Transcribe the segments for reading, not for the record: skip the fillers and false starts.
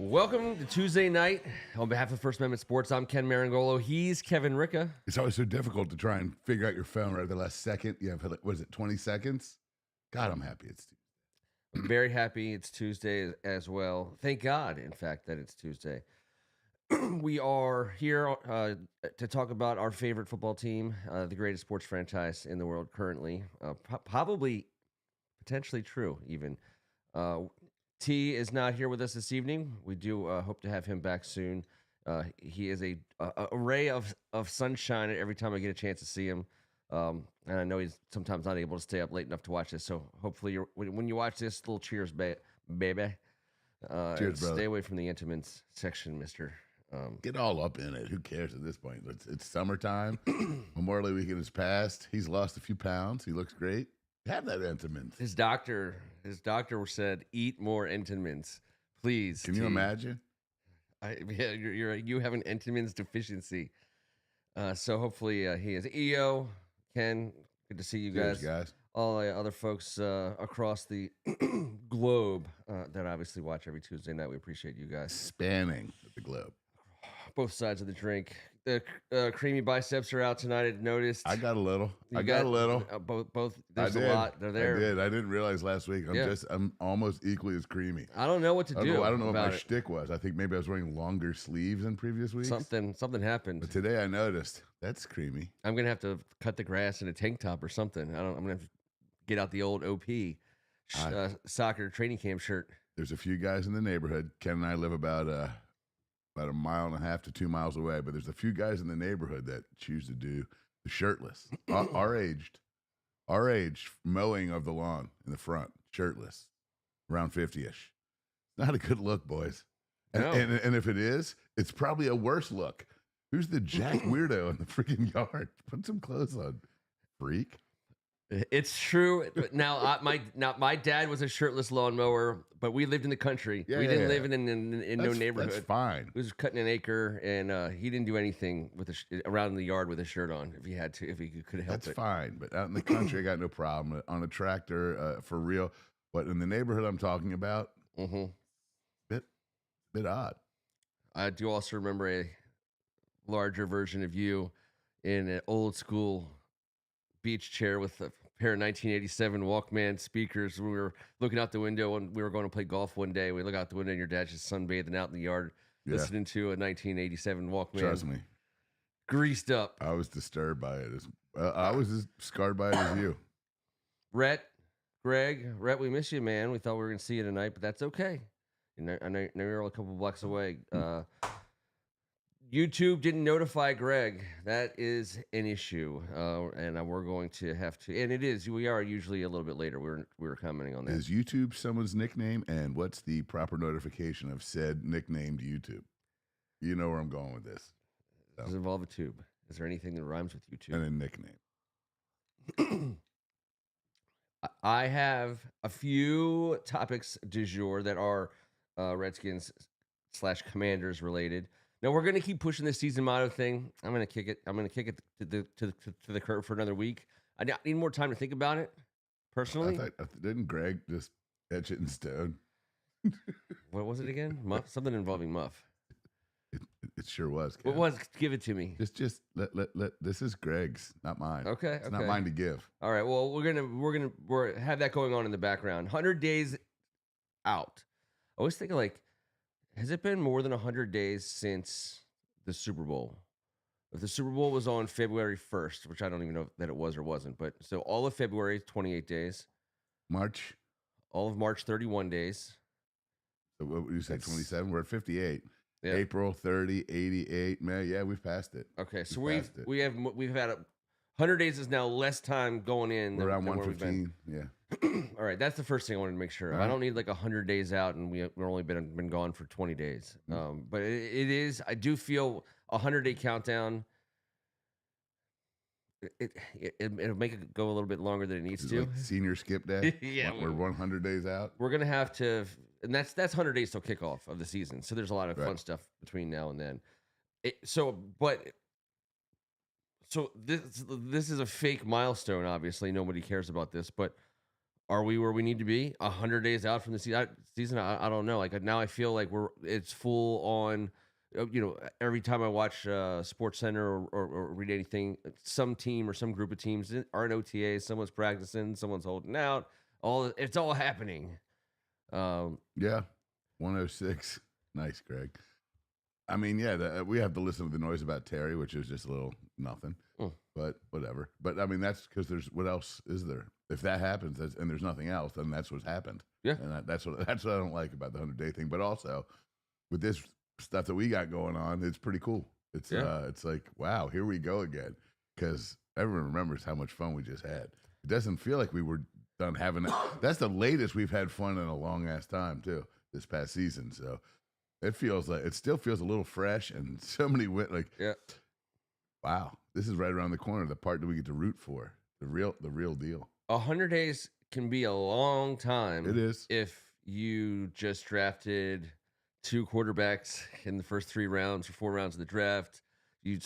Welcome to Tuesday night. On behalf of First Amendment Sports, I'm Ken Meringolo. He's Kevin Ricca. It's always so difficult to try and figure out your phone right at the last second. You have, what is it, 20 seconds? God, I'm happy it's Tuesday. I'm very happy it's Tuesday as well. Thank God, in fact, that it's Tuesday. We are here to talk about our favorite football team, the greatest sports franchise in the world currently. Probably, potentially true, even. T is not here with us this evening. We do hope to have him back soon. He is a ray of sunshine every time I get a chance to see him. And I know he's sometimes not able to stay up late enough to watch this. So hopefully, when you watch this, little cheers, baby. Cheers, brother. Stay away from the intimates section, mister. Get all up in it. Who cares at this point? It's summertime. Memorial Weekend has passed. He's lost a few pounds. He looks great. Have that Entenmann's. His doctor said, "Eat more Entenmann's, please." Can you imagine? You have an Entenmann's deficiency. So hopefully he is. EO, Ken, good to see you guys. Cheers, guys. All the other folks across the globe that obviously watch every Tuesday night. We appreciate you guys. Spanning the globe. Both sides of the drink. The creamy biceps are out tonight. I noticed. I got a little. Both. There's a lot. They're there. I did. I didn't realize last week. I'm almost equally as creamy. I don't know what to do. I don't know what my shtick was. I think maybe I was wearing longer sleeves than previous weeks. Something happened. But today I noticed that's creamy. I'm gonna have to cut the grass in a tank top or something. I'm gonna have to get out the old OP soccer training camp shirt. There's a few guys in the neighborhood. Ken and I live about a mile and a half to 2 miles away, but there's a few guys in the neighborhood that choose to do the shirtless. our age, mowing of the lawn in the front, shirtless, around 50-ish. Not a good look, boys. And, No. and if it is, it's probably a worse look. Who's the jack weirdo in the freaking yard? Put some clothes on, freak. It's true. Now, my dad was a shirtless lawnmower, but we lived in the country. We didn't live in no neighborhood. That's fine. He was cutting an acre, and he didn't do anything with around the yard with a shirt on if he had to, if he could help it. That's fine. But out in the country, I got no problem. On a tractor, for real. But in the neighborhood I'm talking about, bit odd. I do also remember a larger version of you in an old school beach chair with a pair of 1987 Walkman speakers. We were looking out the window and we were going to play golf one day. We look out the window and your dad's just sunbathing out in the yard, listening to a 1987 Walkman. Trust me. Greased up. I was disturbed by it. I was as scarred by it as you. Rhett, we miss you, man. We thought we were going to see you tonight, but that's okay. I know you're a couple blocks away. YouTube didn't notify Greg. That is an issue, and we're going to have to. And it is. We are usually a little bit later. We were commenting on that. Is YouTube someone's nickname? And what's the proper notification of said nicknamed YouTube? You know where I'm going with this. So. Does it involve a tube? Is there anything that rhymes with YouTube? And a nickname. I have a few topics du jour that are Redskins / Commanders related. Now we're gonna keep pushing this season motto thing. I'm gonna kick it to the curb for another week. I need more time to think about it. Personally, Didn't Greg just etch it in stone? What was it again? Muff? Something involving Muff. It sure was. What was? Give it to me. Just let. This is Greg's, not mine. Okay, it's not mine to give. All right. Well, we're gonna have that going on in the background. 100 days out. I was thinking, like, has it been more than 100 days since the Super Bowl? If the Super Bowl was on February 1st, which I don't even know that it was or wasn't, but so all of February, 28 days. March. All of March, 31 days. So what would you say, 27? We're at 58. Yeah. April, 30, 88. Man, yeah, we've passed it. Okay, so we've had 100 days is now less time going in. We're around 115. Yeah. All right, that's the first thing I wanted to make sure of. I don't need like 100 days out, and we're only been gone for 20 days. But it is. I do feel 100-day countdown. It'll make it go a little bit longer than it needs to. Like senior skip day. Yeah, we're 100 days out. We're gonna have to, and that's 100 days till kickoff of the season. So there's a lot of fun stuff between now and then. So this is a fake milestone. Obviously, nobody cares about this, but are we where we need to be 100 days out from the season? I don't know. Like now I feel like it's full on. Every time I watch Sports Center or read anything, some team or some group of teams are in OTA. Someone's practicing, someone's holding out. It's all happening. Yeah, 106. Nice, Greg. I mean, yeah, we have to listen to the noise about Terry, which is just a little nothing, but whatever. But I mean, that's because what else is there? If that happens, and there's nothing else, then that's what's happened. Yeah, and that's what I don't like about the 100-day thing. But also, with this stuff that we got going on, it's pretty cool. It's like, wow, here we go again. Because everyone remembers how much fun we just had. It doesn't feel like we were done having it. That's the latest we've had fun in a long ass time too. This past season, so. It still feels a little fresh, and so many went like, wow, this is right around the corner. The part that we get to root for, the real deal. 100 days can be a long time. It is. If you just drafted 2 quarterbacks in the first 3 rounds or 4 rounds of the draft, you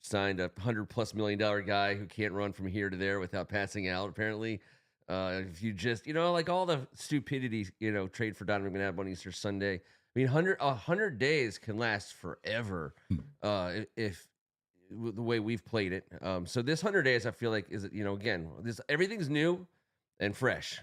signed a $100+ million guy who can't run from here to there without passing out. Apparently, if you just like all the stupidity, trade for Donovan McNabb on Easter Sunday. I mean, 100 days can last forever if the way we've played it. So this 100 days, I feel like, is again, everything's new and fresh.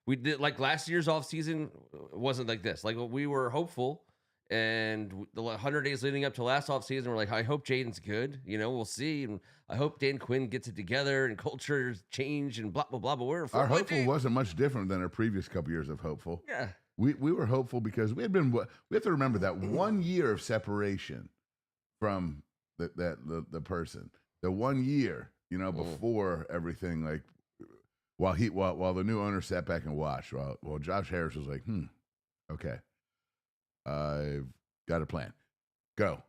We did like last year's offseason wasn't like this. Like we were hopeful, and the 100 days leading up to last offseason, we're like, I hope Jaden's good. We'll see, and I hope Dan Quinn gets it together and cultures change and blah blah blah. But our hopeful wasn't much different than our previous couple years of hopeful. Yeah. We we were hopeful because we have to remember that 1 year of separation from the person. The 1 year, before everything, like while the new owner sat back and watched, while Josh Harris was like, okay, I've got a plan. Go.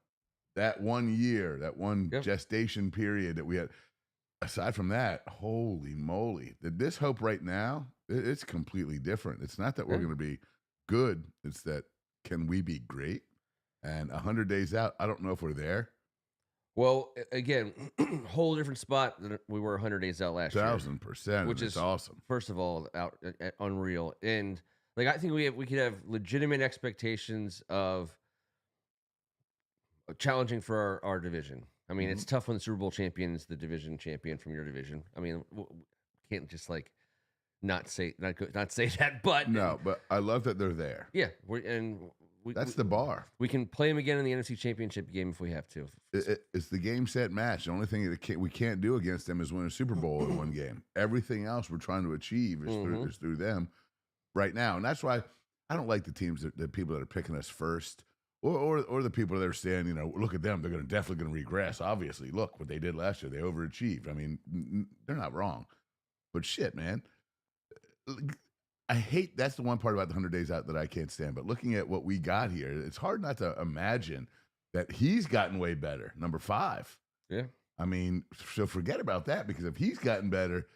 That 1 year, that one gestation period that we had. Aside from that, holy moly, this hope right now, it's completely different. It's not that we're going to be good. It's that, can we be great? And 100 days out, I don't know if we're there. Well, again, whole different spot than we were 100 days out last year. 1,000%, which is awesome. First of all, unreal, and like I think we could have legitimate expectations of challenging for our division. I mean, it's tough when the Super Bowl champion is the division champion from your division. I mean, can't just like not say that, but no, but I love that they're there. Yeah, that's the bar. We can play them again in the NFC Championship game if we have to. It's the game, set, match. The only thing that we can't do against them is win a Super Bowl in one game. Everything else we're trying to achieve is through them right now, and that's why I don't like the teams the people that are picking us first, or the people that are saying, look at them, they're definitely going to regress. Obviously, look what they did last year; they overachieved. I mean, they're not wrong, but shit, man. I hate, that's the one part about the 100 days out that I can't stand. But looking at what we got here, it's hard not to imagine that he's gotten way better. Number 5. Yeah. I mean, so forget about that, because if he's gotten better,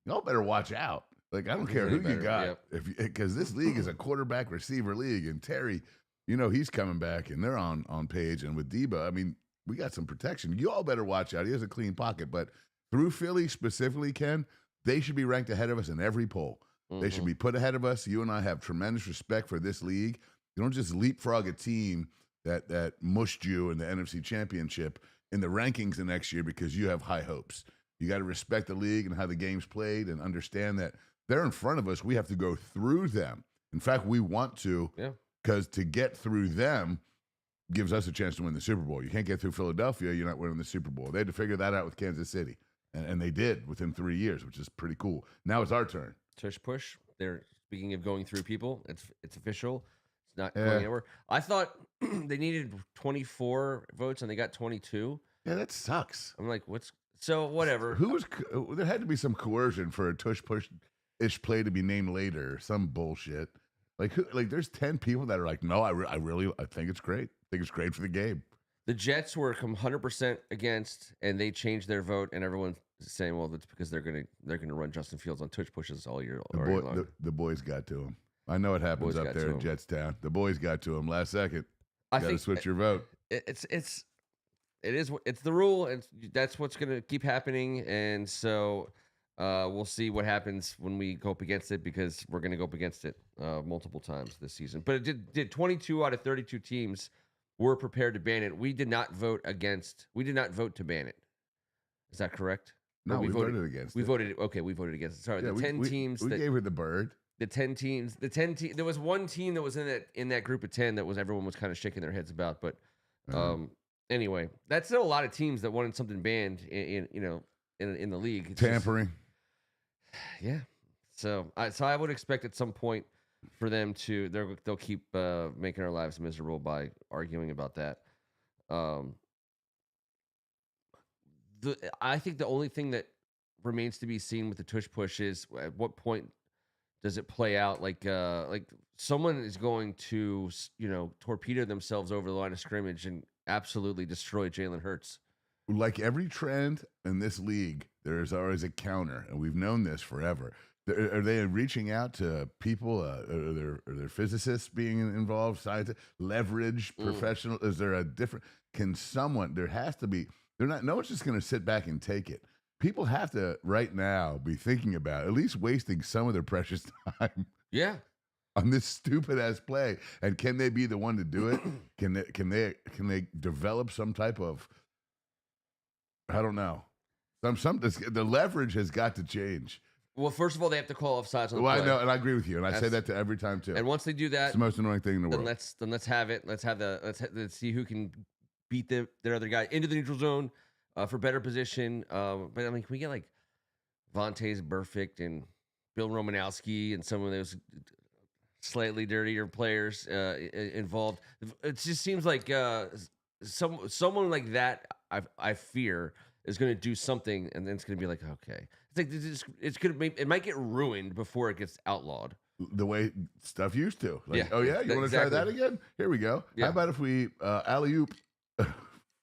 y'all better watch out. Like, I don't care who you got, because this league is a quarterback receiver league, and Terry, he's coming back, and they're on page. And with Debo, I mean, we got some protection. You all better watch out. He has a clean pocket, but through Philly specifically, Ken, they should be ranked ahead of us in every poll. They should be put ahead of us. You and I have tremendous respect for this league. You don't just leapfrog a team that mushed you in the NFC Championship in the rankings the next year because you have high hopes. You got to respect the league and how the game's played and understand that they're in front of us. We have to go through them. In fact, we want to, because to get through them gives us a chance to win the Super Bowl. You can't get through Philadelphia, you're not winning the Super Bowl. They had to figure that out with Kansas City, and they did within 3 years, which is pretty cool. Now it's our turn. Tush push. They're speaking of going through people. It's official. It's not going anywhere. I thought they needed 24 votes and they got 22. Yeah, that sucks. I'm like, whatever. There had to be some coercion for a tush push ish play to be named later or some bullshit. Like there's 10 people that are like, no, I think it's great. I think it's great for the game. The Jets were 100% against, and they changed their vote, and everyone's saying, well, that's because they're gonna run Justin Fields on Twitch pushes all year long. The boys got to him. I know it happens up there in Jetstown. The boys got to him last second. You got to switch your vote. It's the rule, and that's what's gonna keep happening. And so We'll see what happens when we go up against it because we're going to go up against it multiple times this season. But it did 22 out of 32 teams were prepared to ban it. We did not vote against. We did not vote to ban it. Is that correct? No, we voted against we it. voted. Okay, we voted against it. Sorry, Yeah, the 10 teams. We gave her the bird. The 10 teams. There was one team that was in that group of 10 that was everyone was kind of shaking their heads about. But anyway, that's still a lot of teams that wanted something banned in the league. It's tampering. Yeah. So I would expect at some point for them they'll keep making our lives miserable by arguing about that. I think the only thing that remains to be seen with the tush push is at what point does it play out? Like someone is going to torpedo themselves over the line of scrimmage and absolutely destroy Jalen Hurts. Like every trend in this league, there is always a counter, and we've known this forever. Are they reaching out to people? Are there physicists being involved? Scientists, leverage, professional? Is there a different? Can someone? There has to be. They're not. No one's just going to sit back and take it. People have to right now be thinking about at least wasting some of their precious time. Yeah. On this stupid ass play, and can they be the one to do it? Can they develop some type of? I don't know. The leverage has got to change. Well, first of all, they have to call offsides on the play. play. I know, and I agree with you, and I say that to every time too. And once they do that, it's the most annoying thing in the world. Let's have it. Let's see who can beat their other guy into the neutral zone for better position. But I mean, can we get like Vontaze Burfict and Bill Romanowski and some of those slightly dirtier players involved? It just seems like someone like that. I fear is going to do something, and then it's going to be like, okay, it's going to it might get ruined before it gets outlawed. The way stuff used to. Like, yeah. Oh yeah, you want to try that again? Here we go. Yeah. How about if we alley-oop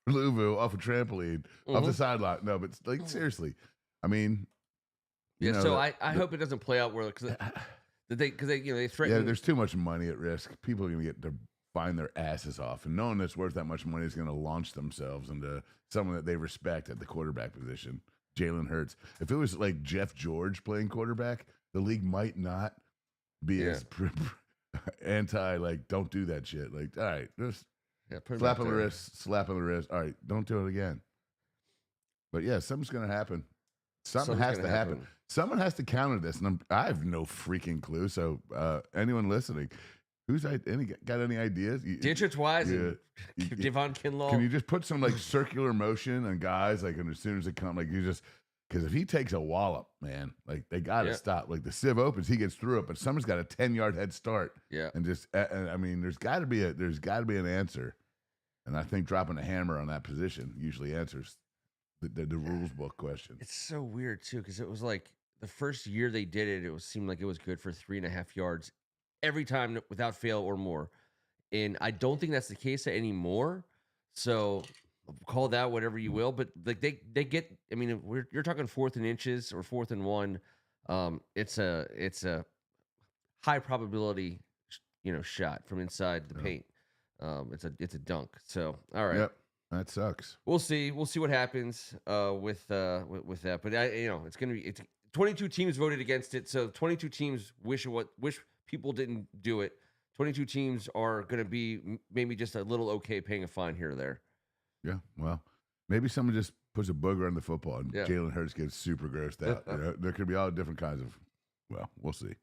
Luvu off a trampoline off the sideline? No, but like seriously, I mean, so I hope it doesn't play out where because they threaten. Yeah, there's too much money at risk. People are going to get find their asses off, and no one that's worth that much money is going to launch themselves into someone that they respect at the quarterback position. Jalen Hurts. If it was like Jeff George playing quarterback, the league might not be as anti. Like, don't do that shit. Like, all right, just slap on the wrist. All right, don't do it again. But yeah, something's going to happen. Something has to happen. Someone has to counter this, and I have no freaking clue. So anyone listening. Got any ideas? Dietrich Wise and Devon Kinlaw. Can you just put some like circular motion on guys like, and as soon as they come, like you just because if he takes a wallop, man, like they got to stop. Like the sieve opens, he gets through it, but someone's got a 10-yard head start. Yeah, and just I mean, there's got to be an answer, and I think dropping a hammer on that position usually answers the rules book question. It's so weird too because it was like the first year they did it, seemed like it was good for 3.5 yards. Every time without fail or more. And I don't think that's the case anymore. So call that whatever you will. But like they get, I mean, you're talking 4th and inches or 4th and 1. It's a high probability, shot from inside the paint. It's a dunk. So, all right. Yep. That sucks. We'll see what happens with that. But it's going to be 22 teams voted against it. So 22 teams wish people didn't do it. 22 teams are going to be maybe just a little okay paying a fine here or there. Yeah, well, maybe someone just puts a booger on the football and Jalen Hurts gets super grossed out. There could be all different kinds of, well, we'll see.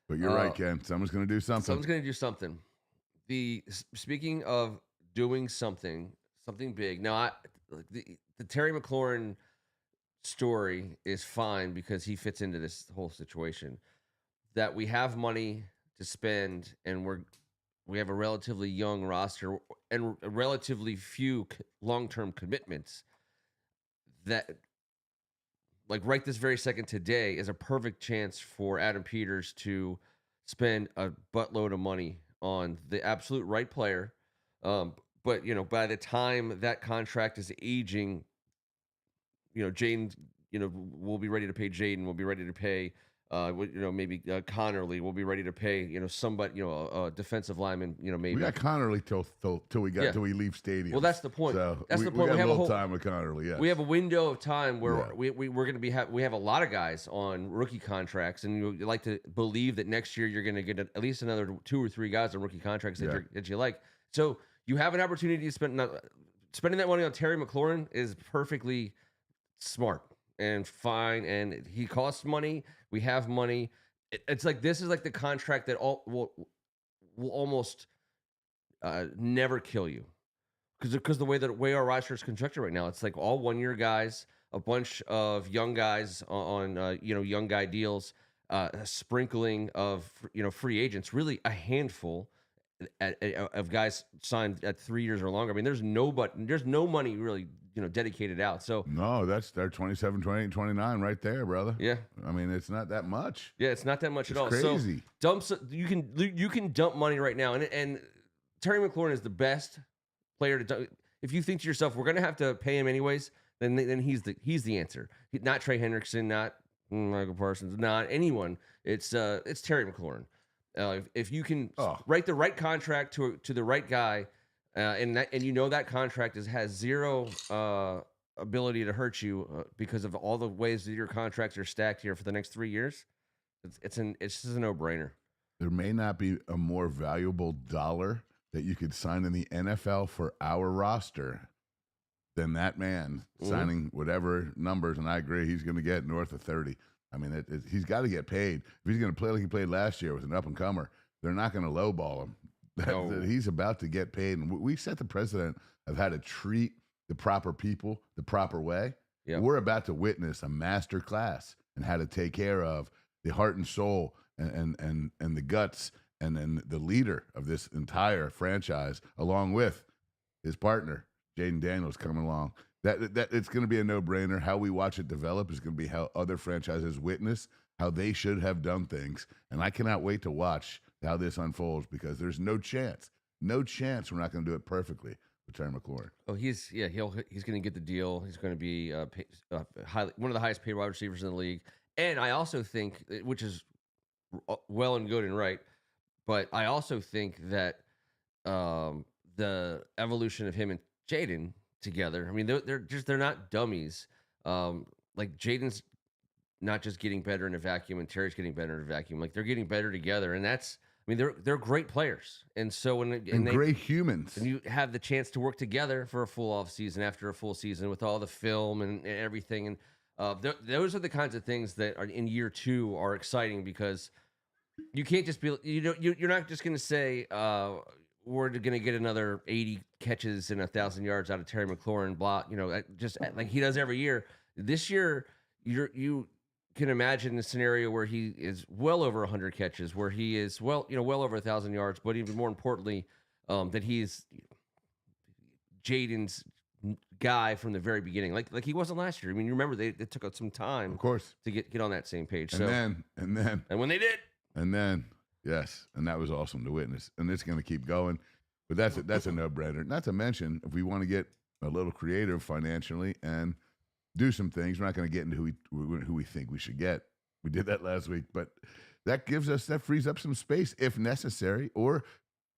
But you're right, Ken. Someone's going to do something. Someone's going to do something. Speaking of doing something big. Now, the Terry McLaurin story is fine because he fits into this whole situation. That we have money to spend and we have a relatively young roster and relatively few long-term commitments that like right this very second today is a perfect chance for Adam Peters to spend a buttload of money on the absolute right player. But by the time that contract is aging, Jaden, we'll be ready to pay Jaden. We'll be ready to pay Maybe Connerly will be ready to pay, somebody, a defensive lineman, maybe. We got Connerly till we leave stadium. Well, that's the point. So That's we the point. got We have a a little whole time with Connerly. Yes. We have a window of time where Yeah. we're going to we have a lot of guys on rookie contracts, and you like to believe that next year you're going to get at least another 2 or 3 guys on rookie contracts that you like. So you have an opportunity to spending that money on Terry McLaurin is perfectly smart and fine, and he costs money. We have money. It's like this is like the contract that will almost never kill you. Because the way our roster is constructed right now, it's like all 1-year guys, a bunch of young guys on young guy deals, a sprinkling of free agents, really a handful of guys signed at 3 years or longer. I mean, there's no money really dedicated out. So no, that's their 27, 28, 29 right there, brother. Yeah, I mean it's not that much. Yeah, it's not that much at all. Crazy. So you can dump money right now, and Terry McLaurin is the best player to dump. If you think to yourself, we're going to have to pay him anyways, then he's the answer. Not Trey Hendrickson, not Michael Parsons, not anyone. It's Terry McLaurin. If you can write the right contract to the right guy, and that contract has zero ability to hurt you because of all the ways that your contracts are stacked here for the next 3 years, it's just a no-brainer. There may not be a more valuable dollar that you could sign in the NFL for our roster than that man signing whatever numbers, and I agree he's going to get north of 30. I mean, he's got to get paid. If he's going to play like he played last year with an up-and-comer, they're not going to lowball him. No. He's about to get paid, and we set the precedent of how to treat the proper people the proper way. Yep. We're about to witness a master class in how to take care of the heart and soul and the guts and then the leader of this entire franchise, along with his partner, Jaden Daniels, coming along. That it's going to be a no-brainer. How we watch it develop is going to be how other franchises witness how they should have done things. And I cannot wait to watch how this unfolds, because there's no chance we're not going to do it perfectly with Terry McLaurin. Oh, he's going to get the deal. He's going to be one of the highest paid wide receivers in the league. And I also think, which is well and good and right, but I also think that the evolution of him and Jaden together, I mean, they're not dummies. Like Jaden's not just getting better in a vacuum, and Terry's getting better in a vacuum. Like they're getting better together, and they're great players. And so when great humans, and you have the chance to work together for a full off season after a full season with all the film and everything, and those are the kinds of things that are in year 2 are exciting, because you can't just be you're not just going to say we're going to get another 80 catches and 1,000 yards out of Terry McLaurin, blah, just like he does every year. This year, you can imagine a scenario where he is well over 100 catches, where he is well over 1,000 yards, but even more importantly, that he's Jaden's guy from the very beginning, like he wasn't last year. I mean, you remember they took some time, of course, to get on that same page. And when they did, yes, and that was awesome to witness, and it's going to keep going. But that's a no-brainer. Not to mention, if we want to get a little creative financially and do some things, we're not going to get into who we think we should get. We did that last week, but that frees up some space if necessary, or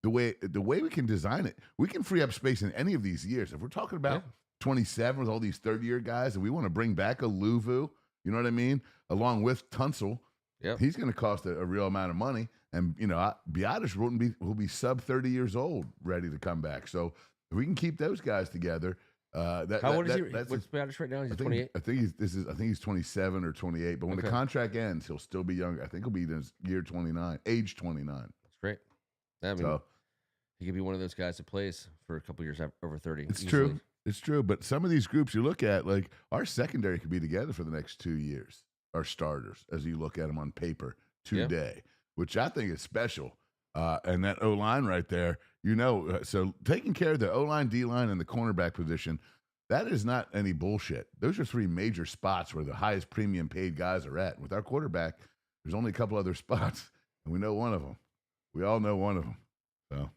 the way we can design it, we can free up space in any of these years. If we're talking about 27 with all these third-year guys, and we want to bring back a Luvu, you know what I mean, along with Tunsil, he's going to cost a real amount of money. And, Biotis will be sub 30 years old, ready to come back. So if we can keep those guys together. How old is he? What's Biotis right now? He's 28? I think he's 27 or 28. But when the contract ends, he'll still be younger. I think he'll be in his age 29. That's great. I mean, he could be one of those guys that plays for a couple years over 30. It's true. It's true. But some of these groups you look at, like our secondary could be together for the next 2 years. Our starters, as you look at them on paper today, which I think is special. And that O-line right there, so taking care of the O-line, D-line, and the cornerback position, that is not any bullshit. Those are 3 major spots where the highest premium paid guys are at. With our quarterback, there's only a couple other spots, and we know one of them. We all know one of them. So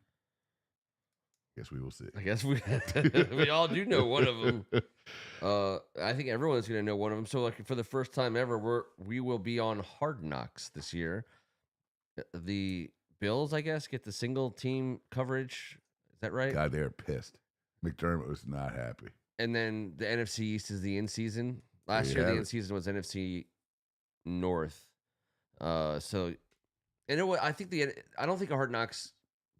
Guess we will see. I guess we all do know one of them. I think everyone's going to know one of them. So, like for the first time ever, we will be on Hard Knocks this year. The Bills, I guess, get the single team coverage. Is that right? God, they're pissed. McDermott was not happy. And then the NFC East is the in season. Last year, the in season was NFC North. So, and I don't think Hard Knocks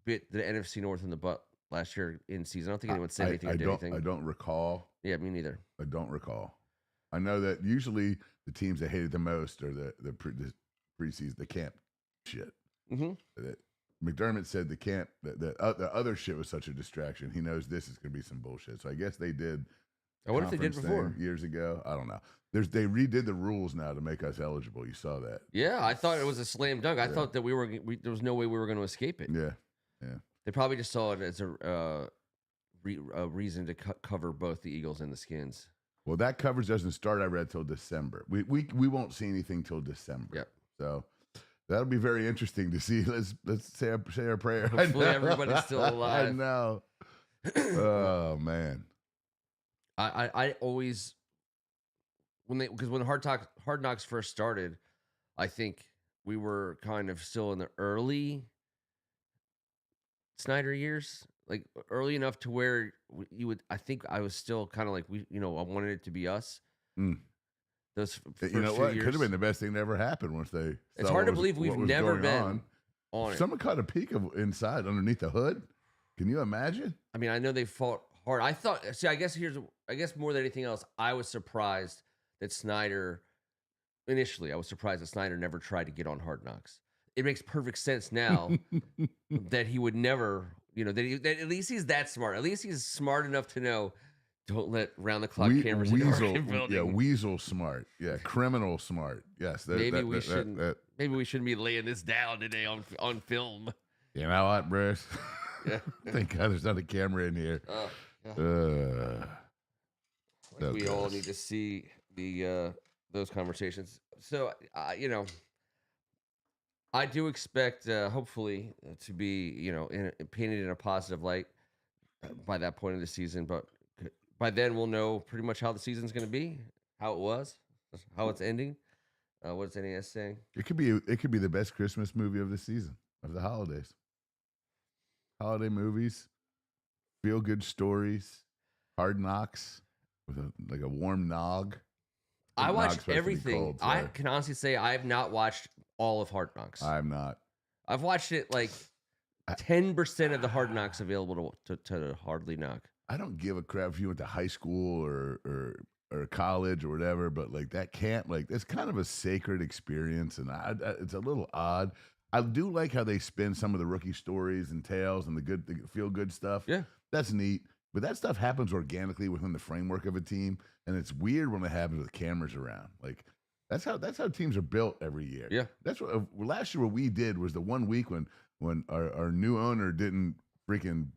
bit the NFC North in the butt last year in season. I don't think anyone said anything or did anything. I don't recall. Yeah, me neither. I don't recall. I know that usually the teams that hated the most are the preseason, the camp shit. Mm-hmm. That McDermott said the camp, the other shit was such a distraction. He knows this is going to be some bullshit. So I guess they did. I wonder if they did before years ago. I don't know. They redid the rules now to make us eligible. You saw that? Yeah, I thought it was a slam dunk. I thought that there was no way we were going to escape it. Yeah. They probably just saw it as a reason to cover both the Eagles and the Skins. Well, that coverage doesn't start, I read, till December. We won't see anything till December. Yep. So that'll be very interesting to see. Let's say our prayer. Hopefully everybody's still alive. I know. Oh man. I always when Hard Knocks first started, I think we were kind of still in the early Snyder years, like early enough to where you would. I think I was still kind of like I wanted it to be us. Those first you know what? years. It could have been the best thing that ever happened once they. It's hard to believe we've never been on it. Someone caught a peek of inside underneath the hood. Can you imagine? I mean, I know they fought hard. I thought. See, I guess more than anything else, I was surprised that Snyder. Initially, I was surprised that Snyder never tried to get on Hard Knocks. It makes perfect sense now that he would never, that at least he's that smart. At least he's smart enough to know, don't let round-the-clock cameras in the building. Yeah, weasel smart. Yeah, criminal smart. Yes. Maybe we shouldn't be laying this down today on film. You know what, Bruce? Yeah. Thank God there's not a camera in here. We all need to see those conversations. So, I do expect, hopefully, to be, painted in a positive light by that point of the season. But by then, we'll know pretty much how the season's going to be, how it was, how it's ending. What's NES saying? It could be the best Christmas movie of the season, of the holidays. Holiday movies, feel good stories, Hard Knocks with a warm nog. I watched everything. I can honestly say I have not watched all of Hard Knocks. I'm not. I've watched it like 10% of the Hard Knocks available to hardly knock. I don't give a crap if you went to high school or college or whatever, but like that camp, like it's kind of a sacred experience, and it's a little odd. I do like how they spin some of the rookie stories and tales and the feel good stuff. Yeah, that's neat. But that stuff happens organically within the framework of a team, and it's weird when it happens with cameras around. Like that's how teams are built every year. Yeah, that's what last year. What we did was the one week when our new owner didn't freaking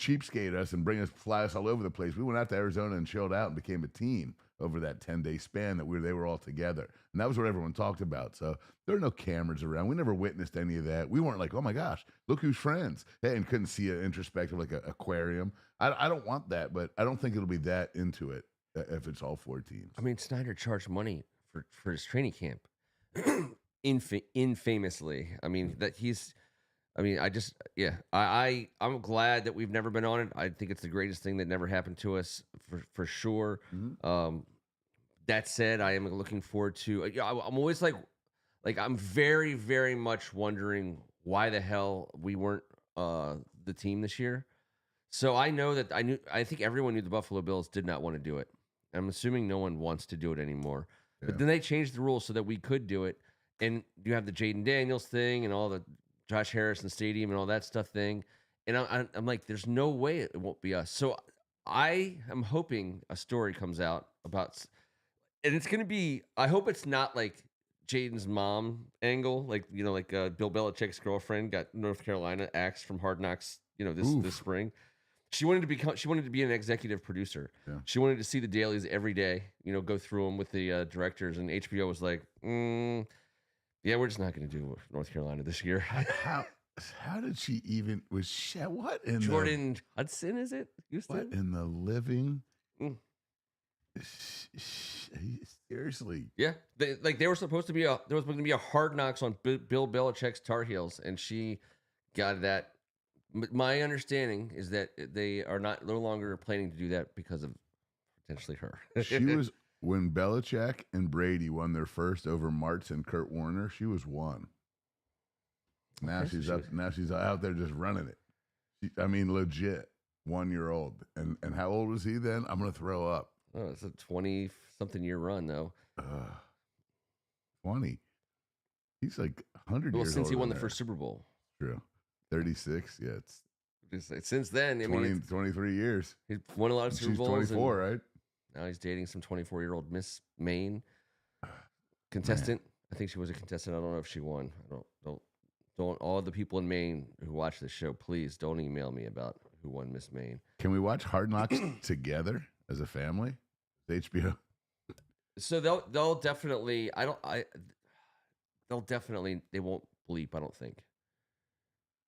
cheapskate us and fly us all over the place. We went out to Arizona and chilled out and became a team over that 10-day span that they were all together, and that was what everyone talked about. So there are no cameras around. We never witnessed any of that. We weren't like, oh my gosh, look who's friends, hey, and couldn't see an introspective like an aquarium. I don't want that, but I don't think it'll be that into it if it's all four teams. I mean, Snyder charged money for his training camp, infamously. I mean I'm glad that we've never been on it. I think it's the greatest thing that never happened to us for sure. Mm-hmm. That said, I am looking forward to. I'm always like I'm very, very much wondering why the hell we weren't the team this year. So I know that I think everyone knew the Buffalo Bills did not want to do it. I'm assuming no one wants to do it anymore. Yeah. But then they changed the rules so that we could do it. And you have the Jaden Daniels thing and all the Josh Harrison Stadium and all that stuff thing. And I'm like, there's no way it won't be us. So I am hoping a story comes out about, and it's going to be, I hope it's not like Jaden's mom angle, like Bill Belichick's girlfriend got North Carolina axed from Hard Knocks, this spring. She wanted to be an executive producer. Yeah. She wanted to see the dailies every day, go through them with the directors, and HBO was like, yeah, we're just not going to do North Carolina this year. How did she even what in Jordan Hudson, is it? the what Houston? in the living? Mm. Seriously, Yeah, they were supposed to be there was going to be a Hard Knocks on Bill Belichick's Tar Heels, and she got that. My understanding is that they are no longer planning to do that because of potentially her. she was when Belichick and Brady won their first over Martz and Kurt Warner. She was one. Now Okay, so she's she up. was- Now she's out there just running it. I mean, legit 1-year-old. And how old was he then? I'm gonna throw up. Oh, it's a 20-something year run though. 20. He's like 100 Well, years since he older won than the her. first Super Bowl. True. 36. Yeah, it's Since then, I 20, mean, 23 years. he's won a lot of And Super she's Bowls. 24, right? Now he's dating some 24-year-old Miss Maine contestant. I think she was a contestant. I don't know if she won. I don't. All the people in Maine who watch this show, please don't email me about who won Miss Maine. Can we watch Hard Knocks together as a family? HBO. So they'll definitely. They won't bleep. I don't think.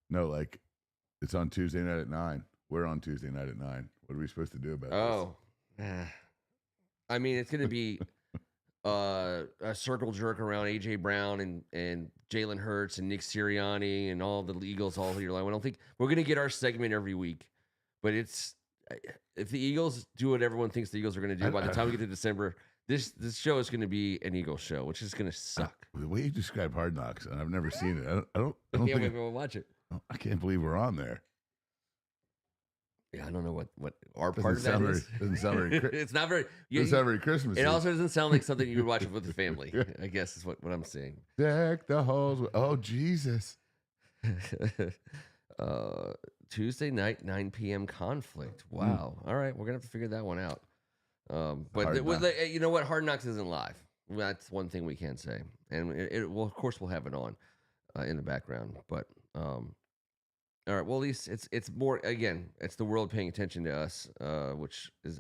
No, like it's on Tuesday night at 9. We're on Tuesday night at 9. What are we supposed to do about this? I mean, it's going to be a circle jerk around AJ Brown and Jalen Hurts and Nick Sirianni and all the Eagles all year long. I don't think we're going to get our segment every week, but it's if the Eagles do what everyone thinks the Eagles are going to do by the time we get to December, this show is going to be an Eagles show, which is going to suck. The way you describe Hard Knocks, and I've never seen it. I don't Yeah, think we'll watch it. I can't believe we're on there. Yeah, I don't know what our Doesn't part of that sound is. Doesn't sound very. It's not very. Doesn't sound very Christmas. It also doesn't sound like something you would watch with the family. Yeah. I guess is what I'm saying. Deck the halls. Oh Jesus! Tuesday night, 9 p.m. conflict. Wow. All right, we're gonna have to figure that one out. But you know what? Hard Knocks isn't live. That's one thing we can say, and well, of course, we'll have it on in the background. But all right. Well, at least it's more again. It's the world paying attention to us, which is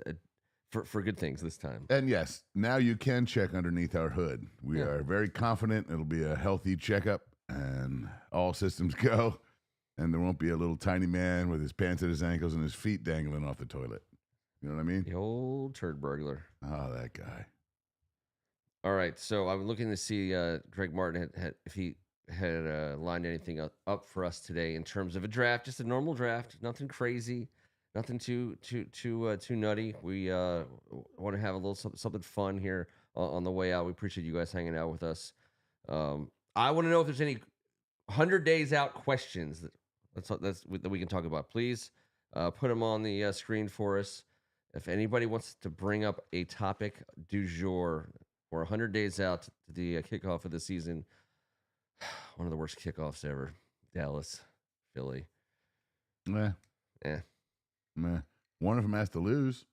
for good things this time. And yes, now you can check underneath our hood. We are very confident it'll be a healthy checkup, and all systems go. And there won't be a little tiny man with his pants at his ankles and his feet dangling off the toilet. You know what I mean? The old turd burglar. Oh, that guy. All right. So I'm looking to see Greg Martin had if he had lined anything up for us today in terms of a draft, just a normal draft, nothing crazy, nothing too nutty. We want to have a little something fun here on the way out. We appreciate you guys hanging out with us. I want to know if there's any 100 days out questions that we can talk about. Please put them on the screen for us. If anybody wants to bring up a topic du jour, we're 100 days out to the kickoff of the season. One of the worst kickoffs ever. Dallas, Philly. Meh. One of them has to lose.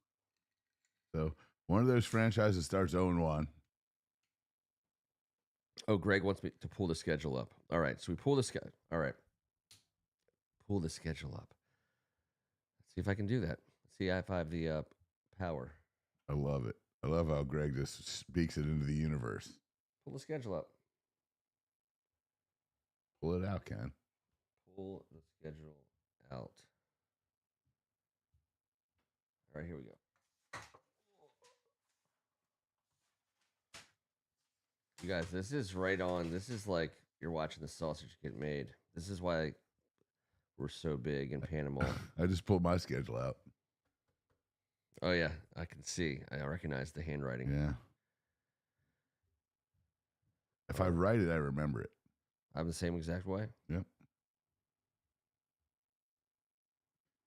So one of those franchises starts 0-1. Oh, Greg wants me to pull the schedule up. All right, so we pull the schedule. All right. Pull the schedule up. Let's see if I can do that. Let's see if I have the power. I love it. I love how Greg just speaks it into the universe. Pull the schedule up. Pull it out, Ken. Pull the schedule out. All right, here we go. You guys, this is right on. This is like you're watching the sausage get made. This is why we're so big in Panama. I just pulled my schedule out. Oh, yeah, I can see. I recognize the handwriting. Yeah. If I write it, I remember it. I'm the same exact way. Yep.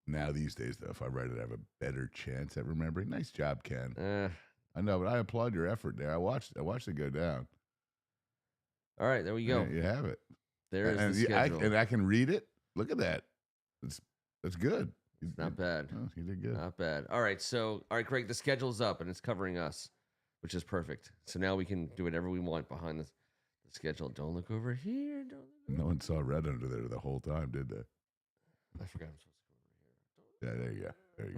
Now these days, though, if I write it, I have a better chance at remembering. Nice job, Ken. I know, but I applaud your effort there. I watched it go down. All right, there we go. Yeah, you have it. There's the schedule. And I can read it. Look at that. That's good. It's not bad. Oh, you did good. Not bad. All right, Greg, the schedule's up and it's covering us, which is perfect. So now we can do whatever we want behind the schedule. Don't look over here. No one saw red under there the whole time, did they? I forgot I'm supposed to go over here. Yeah, there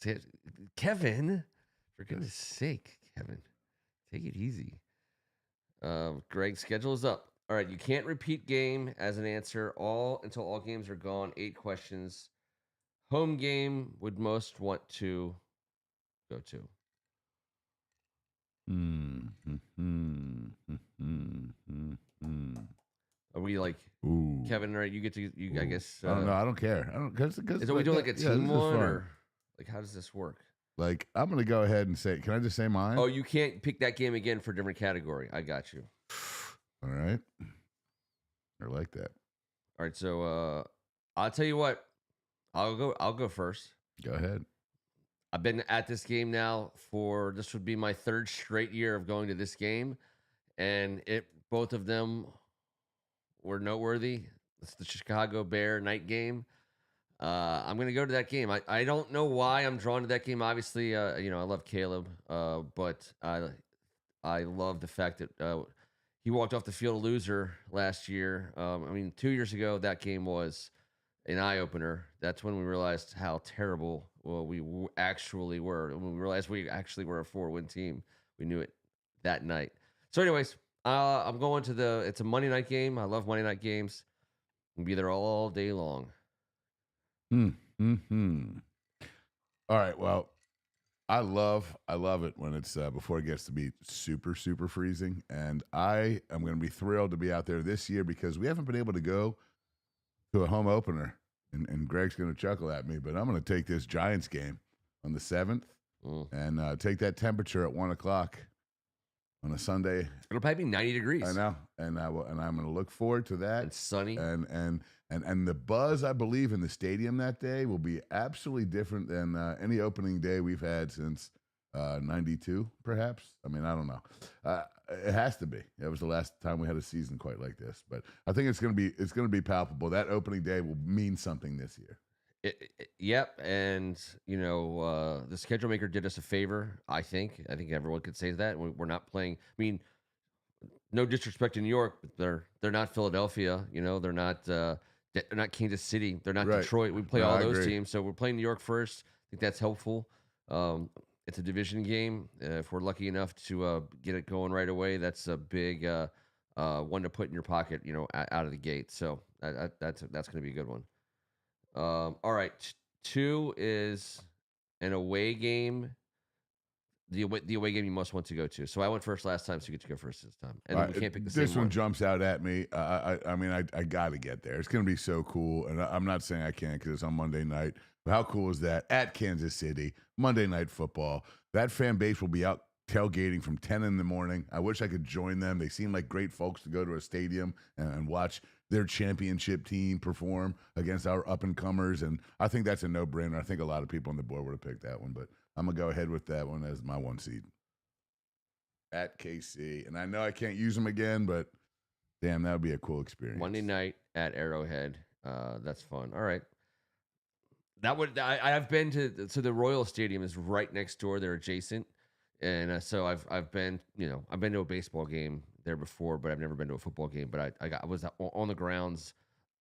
you go. Kevin, for goodness sake, Kevin, take it easy. Greg's schedule is up. All right, you can't repeat game as an answer all until all games are gone. 8 questions. Home game would most want to go to. Are we like Ooh. Kevin? Right, you get to you. I Ooh. guess. I don't know. I don't care. I don't because Are we doing like a team this is one fun. or like how does this work? Like I'm gonna go ahead and say. Can I just say mine? Oh, you can't pick that game again for a different category. I got you. All right. I like that. All right, so I'll tell you what. I'll go first. Go ahead. I've been at this game now for this would be my 3rd straight year of going to this game, and both of them were noteworthy. It's the Chicago Bear night game. I'm gonna go to that game. I don't know why I'm drawn to that game. Obviously, I love Caleb, but I love the fact that he walked off the field a loser last year. 2 years ago that game was an eye opener. That's when we realized how terrible actually were. When we realized we actually were a 4-win team, we knew it that night. So, anyways, I'm going to it's a Monday night game. I love Monday night games. I'll be there all day long. All right. Well, I love it when it's before it gets to be super, super freezing. And I am going to be thrilled to be out there this year because we haven't been able to go to a home opener. And Greg's going to chuckle at me, but I'm going to take this Giants game on the 7th and take that temperature at 1 o'clock on a Sunday. It'll probably be 90 degrees. I know, and I'm going to look forward to that. It's sunny, and the buzz I believe in the stadium that day will be absolutely different than any opening day we've had since '92, perhaps. I mean, I don't know. It has to be. It was the last time we had a season quite like this, but I think it's going to be palpable. That opening day will mean something this year. Yep, and the schedule maker did us a favor. I think everyone could say that we're not playing. I mean, no disrespect to New York, but they're not Philadelphia. They're not Kansas City. They're not Detroit. We play all those teams, so we're playing New York first. I think that's helpful. It's a division game. If we're lucky enough to get it going right away, that's a big one to put in your pocket. Out of the gate. So that's going to be a good one. All right, 2 is an away game. The away game you must want to go to. So I went first last time, so you get to go first this time. And we can't pick the same one. This one jumps out at me. I mean, I got to get there. It's going to be so cool. And I'm not saying I can't because it's on Monday night. But how cool is that? At Kansas City, Monday Night Football. That fan base will be out tailgating from 10 in the morning. I wish I could join them. They seem like great folks to go to a stadium and watch their championship team perform against our up-and-comers. And I think that's a no-brainer. I think a lot of people on the board would have picked that one. But I'm going to go ahead with that one as my 1 seed. At KC. And I know I can't use them again, but damn, that would be a cool experience. Monday night at Arrowhead. That's fun. All right. I've been to the Royal Stadium is right next door. They're adjacent. And so I've been to a baseball game there before, but I've never been to a football game. But I was on the grounds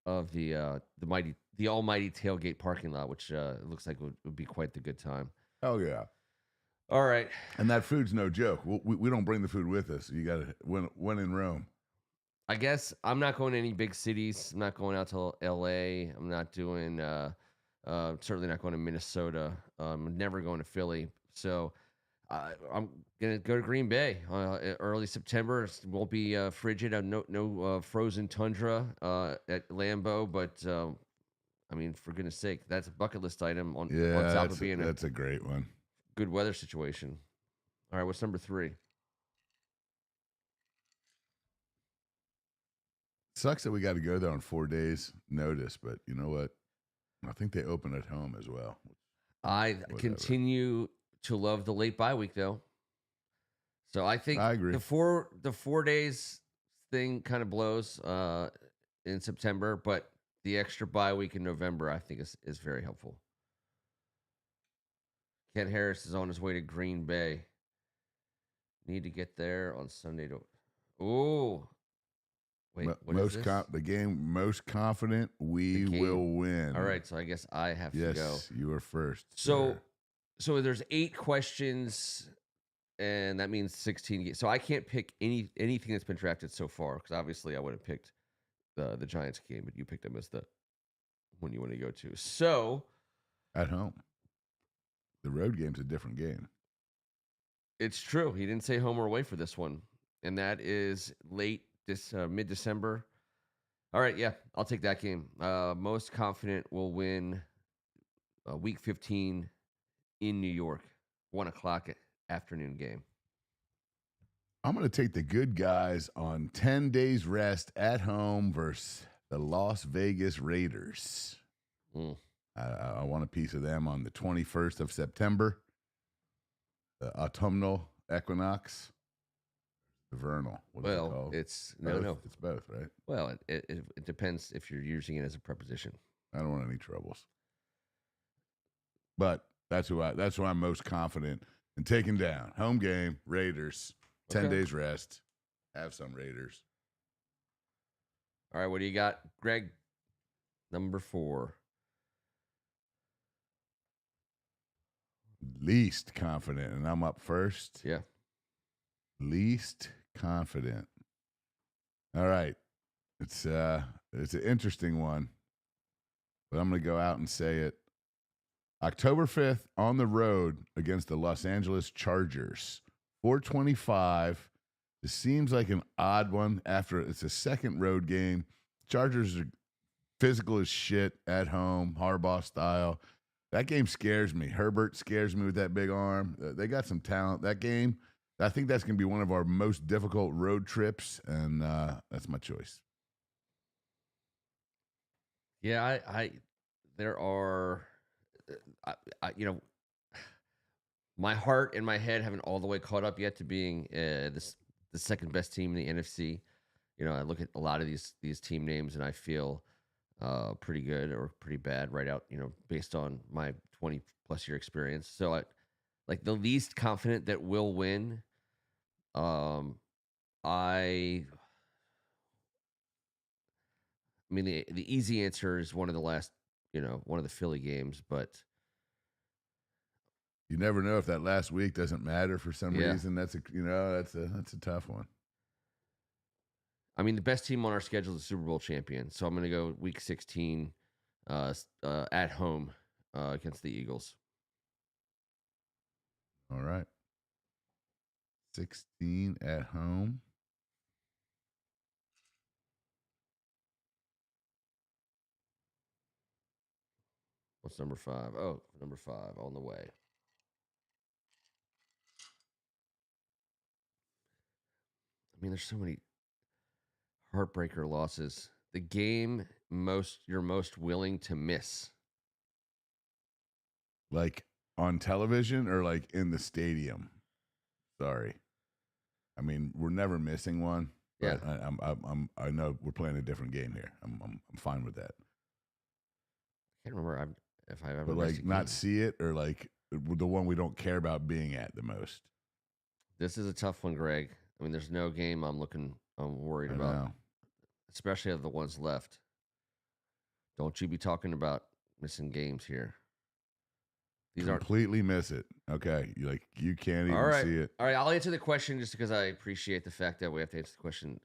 of the almighty tailgate parking lot, which looks like would be quite the good time. Oh yeah! All right, and that food's no joke. We don't bring the food with us. You got to when in Rome. I guess I'm not going to any big cities. I'm not going out to L.A. I'm not doing. Certainly not going to Minnesota. I'm never going to Philly. So. I'm gonna go to Green Bay early September. It won't be frigid. No frozen tundra at Lambeau, but for goodness sake, that's a bucket list item on top of being that's a great one. Good weather situation. All right, what's number 3? Sucks that we got to go there on 4 days notice, but you know what? I think they open at home as well. I continue to love the late bye week though. So I think I agree. The 4 days thing kind of blows in September, but the extra bye week in November I think is very helpful. Ken Harris is on his way to Green Bay. Need to get there on Sunday to wait, what is this? The game most confident we will win. All right, so I guess I have to go. Yes, you are first. So there's 8 questions, and that means 16 games. So I can't pick anything that's been drafted so far because obviously I would have picked the Giants game, but you picked them as the one you want to go to. So At home. The road game's a different game. it's true. He didn't say home or away for this one, and that is mid December. All right, yeah, I'll take that game. Most confident will win Week 15 in New York, 1:00 afternoon game. I'm going to take the good guys on 10 days rest at home versus the Las Vegas Raiders. Mm. I want a piece of them on the 21st of September, the autumnal equinox, the vernal. What is it called? It's both? no. It's both, right? Well, it depends if you're using it as a preposition. I don't want any troubles. But that's who I'm most confident in taking down. Home game, Raiders, 10 days rest, have some Raiders. All right, what do you got, Greg? Number 4. Least confident, and I'm up first. Yeah. Least confident. All right. It's an interesting one, but I'm going to go out and say it. October 5th on the road against the Los Angeles Chargers. 425. It seems like an odd one after it's a second road game. Chargers are physical as shit at home, Harbaugh style. That game scares me. Herbert scares me with that big arm. They got some talent. That game, I think that's going to be one of our most difficult road trips, and that's my choice. Yeah, there are, my heart and my head haven't all the way caught up yet to being the second best team in the NFC. I look at a lot of these team names and I feel pretty good or pretty bad right out, based on my 20 plus year experience. So like the least confident that will win. I mean, the easy answer is one of the Philly games, but you never know if that last week doesn't matter for some reason. That's a tough one. I mean, the best team on our schedule is the Super Bowl champion, so I'm going to go Week 16 at home against the Eagles. All right. 16 at home. What's number 5? Oh, number 5 on the way. I mean, there's so many heartbreaker losses. The game you're most willing to miss. Like on television or like in the stadium? Sorry. I mean, we're never missing one. Yeah. I know we're playing a different game here. I'm fine with that. I can't remember if I've ever. But like not see it or like the one we don't care about being at the most. This is a tough one, Greg. I mean, there's no game I'm worried about, especially of the ones left. Don't you be talking about missing games here. These completely miss it. Okay, you can't even see it. All right, I'll answer the question just because I appreciate the fact that we have to answer the question.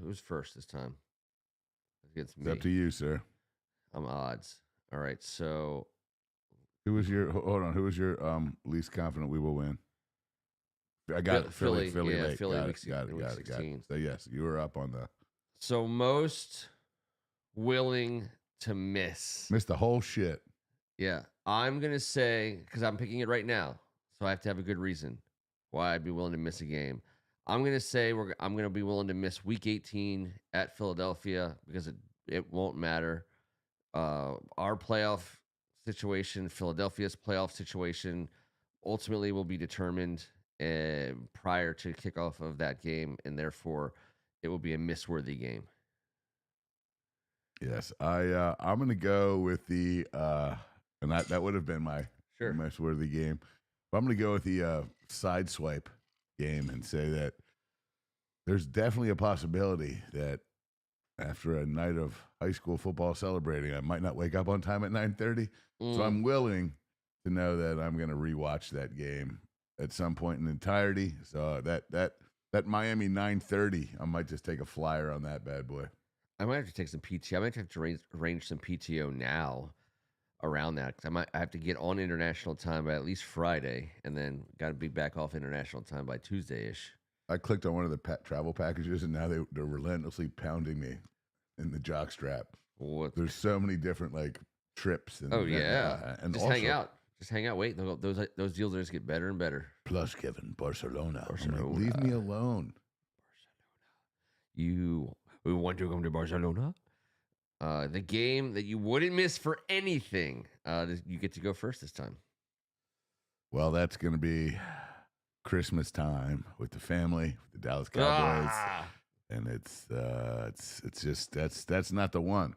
Who's first this time? Against me. It's up to you, sir. I'm odds. All right, so who was your least confident we will win? I got Philly. Yeah, late. Philly. Got it. So yes, you were up on the. So most willing to miss. Miss the whole shit. Yeah, I'm gonna say because I'm picking it right now, so I have to have a good reason why I'd be willing to miss a game. I'm gonna say I'm gonna be willing to miss Week 18 at Philadelphia because it won't matter. Our playoff situation, Philadelphia's playoff situation, ultimately will be determined prior to kickoff of that game, and therefore it will be a miss-worthy game. Yes, I'm going to go with the and that would have been my miss-worthy game. But I'm going to go with the side swipe game and say that there's definitely a possibility that after a night of high school football celebrating, I might not wake up on time at 9:30. So I'm willing to know that I'm going to rewatch that game at some point in entirety. So that Miami 9:30, I might just take a flyer on that bad boy. I might have to take some PTO. I might have to arrange some PTO now around that because I have to get on international time by at least Friday, and then got to be back off international time by Tuesday ish. I clicked on one of the travel packages, and now they're relentlessly pounding me in the jock strap. What? There's so many different like trips. And, Oh yeah, and just also, hang out. Just hang out. Wait, those deals just get better and better. Plus, Kevin, Barcelona. I'm Barcelona. like, leave me alone. We want to come to Barcelona. The game that you wouldn't miss for anything. You get to go first this time. Well, that's going to be Christmas time with the family, with the Dallas Cowboys, and it's just that's not the one.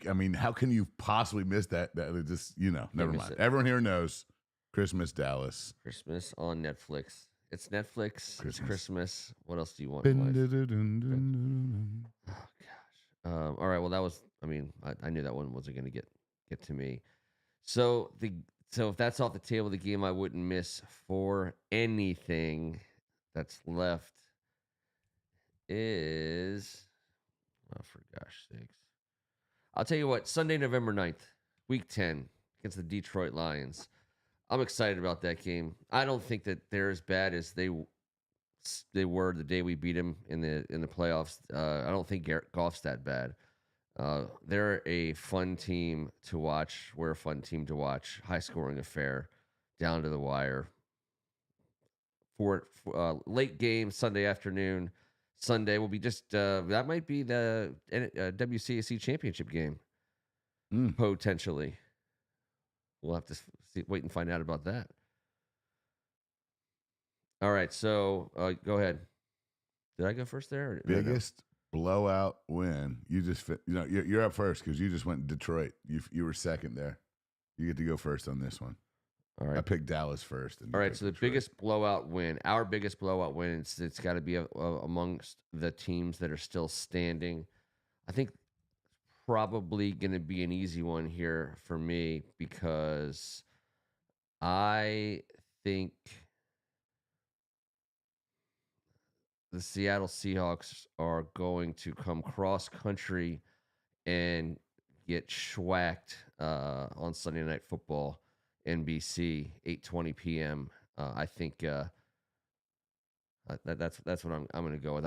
I mean, how can you possibly miss that? That it just never mind. Everyone here knows Christmas Dallas. Christmas on Netflix. It's Netflix. It's Christmas. What else do you want? Oh gosh. All right. Well, that was. I mean, I knew that one wasn't going to get to me. So if that's off the table, the game I wouldn't miss for anything that's left is. Oh, for gosh sakes. I'll tell you what. Sunday, November 9th, Week 10 against the Detroit Lions. I'm excited about that game. I don't think that they're as bad as they were the day we beat them in the playoffs. I don't think Goff's that bad. They're a fun team to watch. We're a fun team to watch. High scoring affair, down to the wire. For late game Sunday afternoon. Sunday will be just that might be the WCAC championship game potentially. We'll have to wait and find out about that. All right, so go ahead. Did I go first there? Biggest blowout win. You just you're up first because you just went Detroit. You were second there. You get to go first on this one. All right. I picked Dallas first. All right, so the biggest blowout win, our biggest blowout win, it's got to be amongst the teams that are still standing. I think probably going to be an easy one here for me because I think the Seattle Seahawks are going to come cross country and get schwacked on Sunday Night Football, NBC, 8:20 p.m. I think that's what I'm going to go with.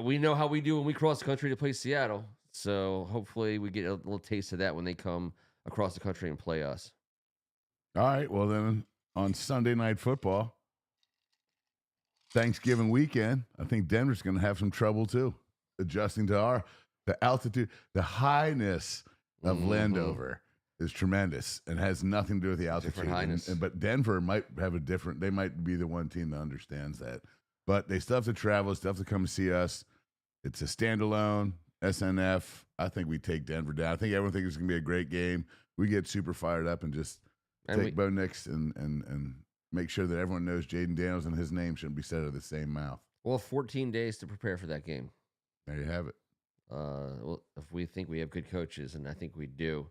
We know how we do when we cross country to play Seattle, so hopefully we get a little taste of that when they come across the country and play us. All right, well then on Sunday Night Football, Thanksgiving weekend, I think Denver's going to have some trouble too, adjusting to the altitude, the highness of Landover is tremendous and has nothing to do with the altitude. Different highness. But Denver might have they might be the one team that understands that. But they still have to travel, still have to come see us. It's a standalone SNF. I think we take Denver down. I think everyone thinks it's going to be a great game. We get super fired up and just take Bo Nix and make sure that everyone knows Jaden Daniels and his name shouldn't be said out of the same mouth. Well, 14 days to prepare for that game. There you have it. Well, if we think we have good coaches, and I think we do,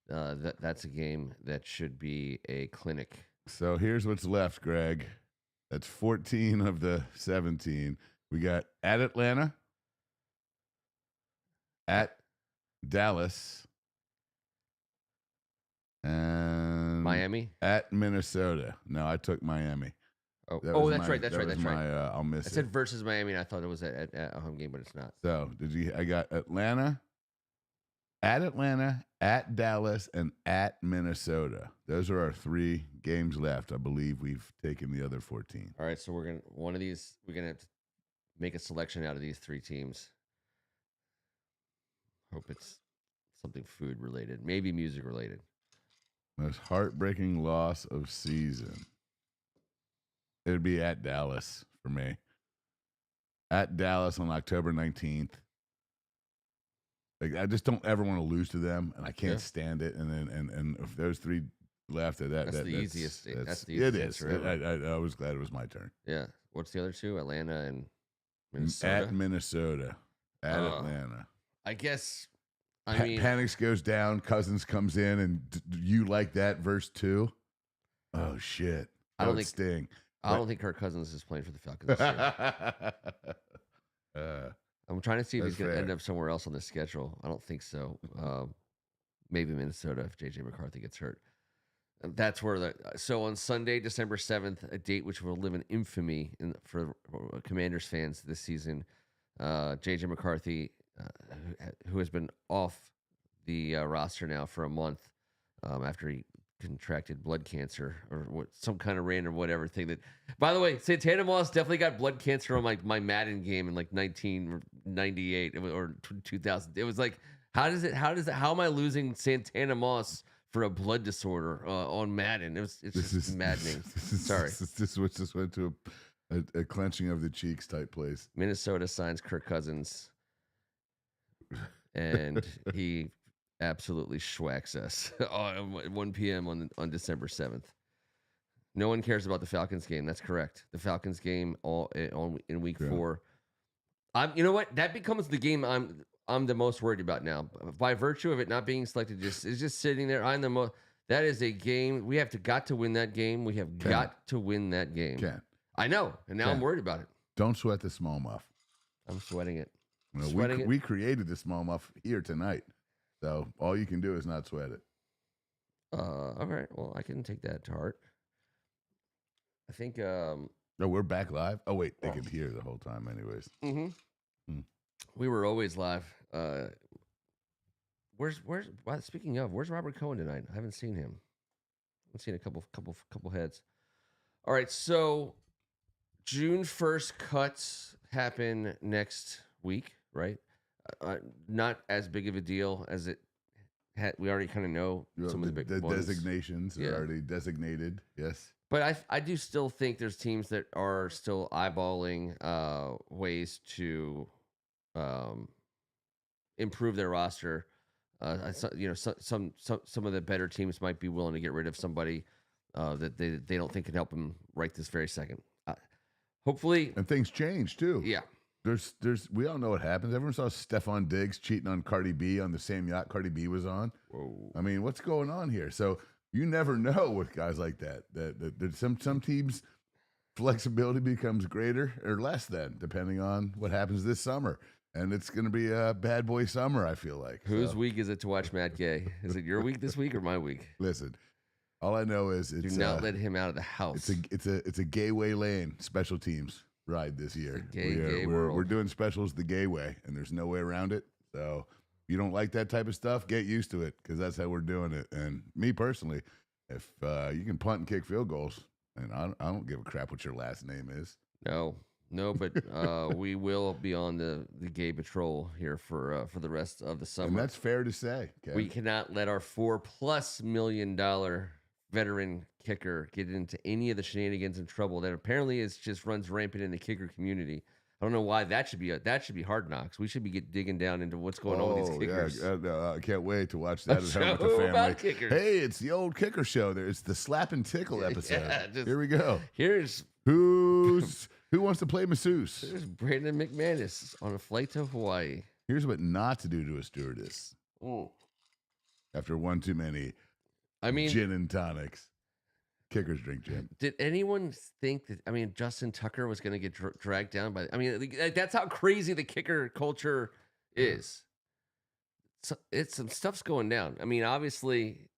that's a game that should be a clinic. So here's what's left, Greg. That's 14 of the 17. We got at Atlanta, at Dallas, and Miami, at Minnesota. No, I took Miami. That's right. I'll miss it. I said versus Miami, and I thought it was at a home game, but it's not. So I got Atlanta, at Dallas, and at Minnesota. Those are our 3 games left. I believe we've taken the other 14. All right, so we're gonna have to make a selection out of these 3 teams. Hope it's something food related, maybe music related. Most heartbreaking loss of season. It'd be at Dallas for me. At Dallas on October 19th. Like, I just don't ever want to lose to them, and I can't stand it. And then and if those 3 left, that's the easiest. That's the easiest. It is. I was glad it was my turn. Yeah. What's the other 2? Atlanta and Minnesota. At Minnesota. At Atlanta. I guess. I mean, Panics goes down. Cousins comes in, and you like that verse 2. Oh shit! I That don't would think sting. I don't think Kirk Cousins is playing for the Falcons this year. I'm trying to see if he's going to end up somewhere else on the schedule. I don't think so. Maybe Minnesota if J.J. McCarthy gets hurt. That's where so on Sunday, December 7th, a date which will live in infamy for Commanders fans this season. J.J. McCarthy, who has been off the roster now for a month after he contracted blood cancer or some kind of random whatever thing that. By the way, Santana Moss definitely got blood cancer on my Madden game in like 1998 or 2000. It was like, how am I losing Santana Moss for a blood disorder on Madden? It's just maddening. Sorry. This went to a clenching of the cheeks type place. Minnesota signs Kirk Cousins, and he absolutely schwacks us at 1 p.m. on December 7th. No one cares about the Falcons game. That's correct. The Falcons game in week 4. You know what? That becomes the game I'm the most worried about now. By virtue of it not being selected, it's just sitting there. That is a game we got to win that game. We have got to win that game. I know, and now I'm worried about it. Don't sweat the small muff. I'm sweating it. We created the small muff here tonight, so all you can do is not sweat it. All right. Well, I can take that to heart. I think. No, we're back live. Oh wait, they can hear the whole time, anyways. Mm-hmm. We were always live. Speaking of, where's Robert Cohen tonight? I haven't seen him. I've seen a couple heads. All right, so June 1st cuts happen next week, right? Not as big of a deal as it had. We already kind of know some of the big ones. Designations are already designated. Yes. But I do still think there's teams that are still eyeballing ways to improve their roster. Some of the better teams might be willing to get rid of somebody that they don't think can help them right this very second. Hopefully, and things change too. Yeah, there's we all know what happens. Everyone saw Stephon Diggs cheating on Cardi B on the same yacht Cardi B was on. Whoa. I mean, what's going on here? So you never know with guys like that. That some teams' flexibility becomes greater or less than depending on what happens this summer. And it's going to be a bad boy summer, I feel like. Whose week is it to watch Matt Gay? Is it your week this week or my week? Listen, all I know is do not let him out of the house. It's a gay way lane special teams ride this year. We're doing specials the gay way, and there's no way around it. So if you don't like that type of stuff, get used to it because that's how we're doing it. And me personally, if you can punt and kick field goals, and I don't give a crap what your last name is. No, but we will be on the gay patrol here for the rest of the summer. And that's fair to say. Okay? We cannot let our $4+ million veteran kicker get into any of the shenanigans and trouble that apparently just runs rampant in the kicker community. I don't know why that should be hard knocks. We should be digging down into what's going on with these kickers. Yeah. I can't wait to watch that at home with the family. About kickers. Hey, it's the old kicker show. It's the slap and tickle episode. Here we go. Here's who wants to play masseuse? There's Brandon McManus on a flight to Hawaii. Here's what not to do to a stewardess. Ooh. After one too many gin and tonics. Kickers drink gin. Did anyone think that, Justin Tucker was going to get dragged down by, that's how crazy the kicker culture is. So some stuff's going down. Obviously,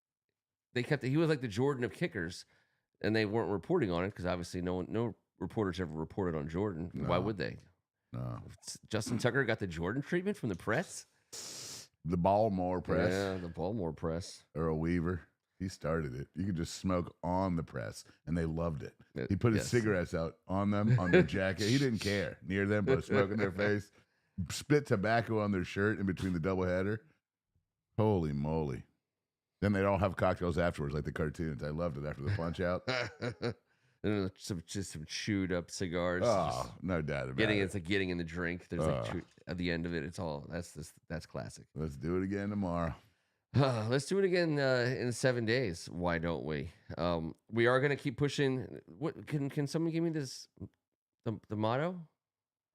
he was like the Jordan of kickers, and they weren't reporting on it because obviously no reporters ever reported on Jordan. No. Why would they? No. Justin Tucker got the Jordan treatment from the press? The Baltimore press. Yeah, the Baltimore press. Earl Weaver. He started it. You could just smoke on the press, and they loved it. He put his cigarettes out on them, on their jacket. He didn't care. Near them, but smoke in their face. Spit tobacco on their shirt in between the doubleheader. Holy moly. Then they'd all have cocktails afterwards, like the cartoons. I loved it after the punch out. And some chewed up cigars. Oh, no doubt about it. It's like getting in the drink. There's at the end of it. It's all that's classic. Let's do it again tomorrow. Let's do it again in 7 days. Why don't we? We are going to keep pushing. What can someone give me this the motto?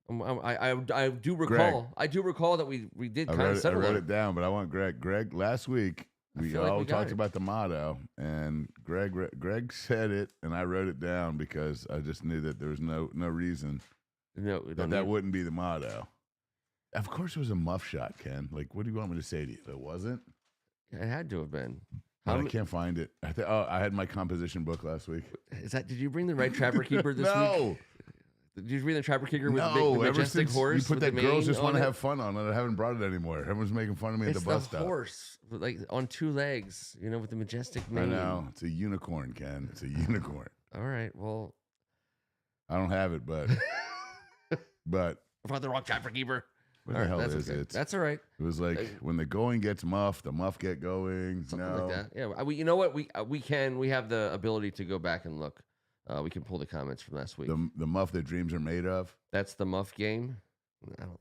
I do recall. Greg. I do recall that we did kind of settle. I wrote it down, but I want Greg. Greg, last week We feel like all we got talked it. about the motto, and Greg said it, and I wrote it down because I just knew that there was no reason No, we don't that need- wouldn't be the motto. Of course, it was a muff shot, Ken. Like, what do you want me to say to you? It wasn't. It had to have been. But I can't find it. I had my composition book last week. Is that? Did you bring the right trapper keeper this week? No. Did you bring the trapper keeper with the No, big, ever majestic since horse? you put with that the girls mane just want on to it? have fun on it. I haven't brought it anymore. Everyone's making fun of me at It's the bus stop. horse, like on 2 legs, with the majestic mane. I know. It's a unicorn, Ken. It's a unicorn. All right, well, I don't have it, but I brought the wrong trapper keeper. what All the right, hell that's is okay. it? That's all right. It was like when the going gets muffed, the muff get going. Something like that. Yeah, you know what? We have the ability to go back and look. We can pull the comments from last week. The muff that dreams are made of. That's the muff game. I don't.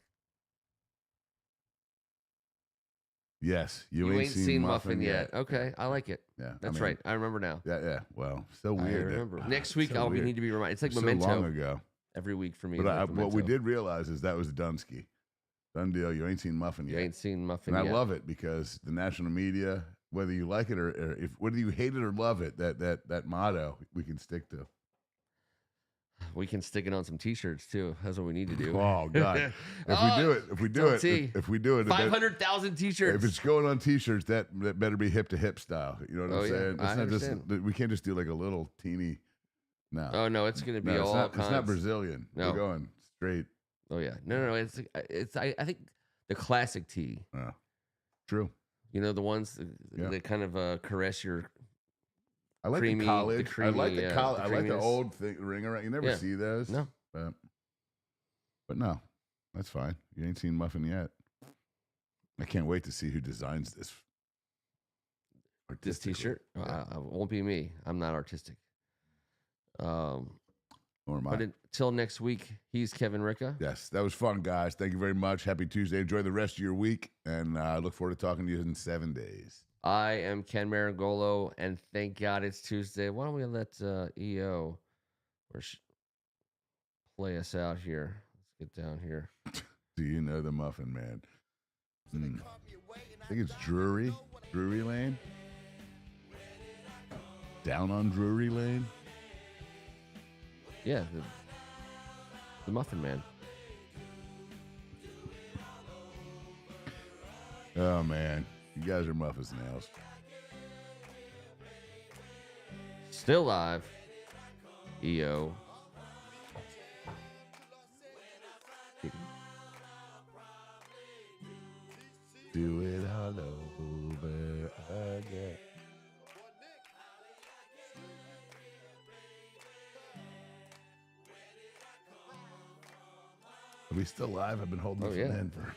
Yes, You ain't seen muffin yet. Okay, I like it. Yeah, That's right. I remember now. Yeah. Well, so I weird. remember. Next week, so we weird. need to be reminded. It's like So Memento. long ago. Every week for me. But is like what we Memento. did realize is that was Dunsky. Done deal. You ain't seen muffin You yet. ain't seen muffin And yet. I love it because the national media, whether you like it or whether you hate it or love it, that motto we can stick to. We can stick it on some T-shirts too. That's what we need to do. Oh God! If we do it, 500,000 T-shirts. if it's going on T-shirts, that better be hip to hip style. You know what I'm Yeah, saying? I Not just understand. we can't just do like a little teeny. No. Oh no, it's gonna be No, all it's not Brazilian. No. We're going straight. Oh yeah, no. It's I think the classic tee. True. The ones Yeah. that kind of caress your. I like Creamy- the the college. I like creamy, the college. the I like the creaminess. old thing ring around. You never Yeah. see those. No. But no, that's fine. You ain't seen muffin yet. I can't wait to see who designs this. This artistically. T-shirt it won't be me. I'm not artistic. Or am I? But until next week, he's Kevin Ricca. Yes, that was fun, guys. Thank you very much. Happy Tuesday. Enjoy the rest of your week, and I look forward to talking to you in 7 days. I am Ken Meringolo, and thank God it's Tuesday. Why don't we let EO play us out here? Let's get down here. Do you know the Muffin Man? I think it's Drury Lane. Down on Drury Lane. Yeah, the Muffin Man. Oh man, you guys are muff as nails. Still live. EO. Do it all over again. Are we still live? I've been holding this one in for